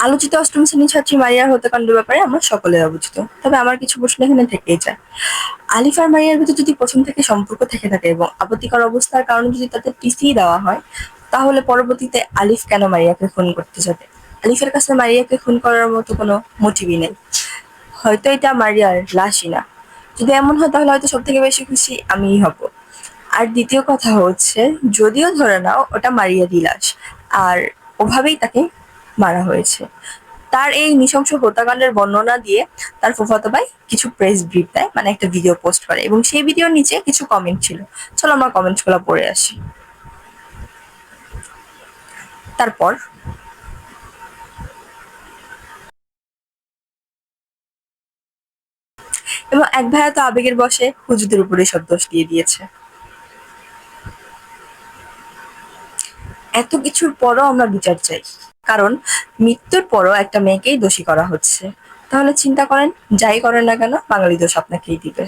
আলোচিত অষ্টম শ্রেণীর ছাত্রী মারিয়ার হত্যাকাণ্ডের ব্যাপারে আমরা সকলে অবগত। তবে আমার কিছু প্রশ্ন এখানে থেকেই যায়। আলিফ আর মারিয়ার ভিতর যদি প্রথম থেকে সম্পর্ক থেকে থাকে এবং আপত্তিকর অবস্থার কারণে যদি তাদের টিসি দেওয়া হয়, তাহলে পরবর্তীতে আলিফ কেন মারিয়াকে খুন করতে যাবে? আলিফের কাছে মারিয়াকে খুন করার মতো কোনো মোটিভই নেই। হয়তো এটা মারিয়ার লাশই না। যদি এমন হয় তাহলে হয়তো সবথেকে বেশি খুশি আমিই হব। আর দ্বিতীয় কথা হচ্ছে, যদিও ধরে নাও ওটা মারিয়ারই লাশ, আর ওভাবেই তাকে মারা হয়েছে। তার এই নৃশংস হত্যাকাণ্ডের বর্ণনা দিয়ে তার ফুফাতো ভাই কিছু প্রেস ব্রিফ দেয়, মানে একটা ভিডিও পোস্ট করে, এবং সেই ভিডিওর নিচে কিছু কমেন্ট ছিল। চলো আমরা কমেন্টস গুলো পড়ে আসি। তারপর এবং এক ভাইয়া তো আবেগের বশে হুজুরদের উপরে সব দোষ দিয়ে দিয়েছে। এত কিছুর পরও আমরা বিচার চাই, কারণ মৃত্যুর পরও একটা মেয়েকেই দোষী করা হচ্ছে। তাহলে চিন্তা করেন, যাই করেন না কেন বাঙালি দোষ আপনাকেই দিবে।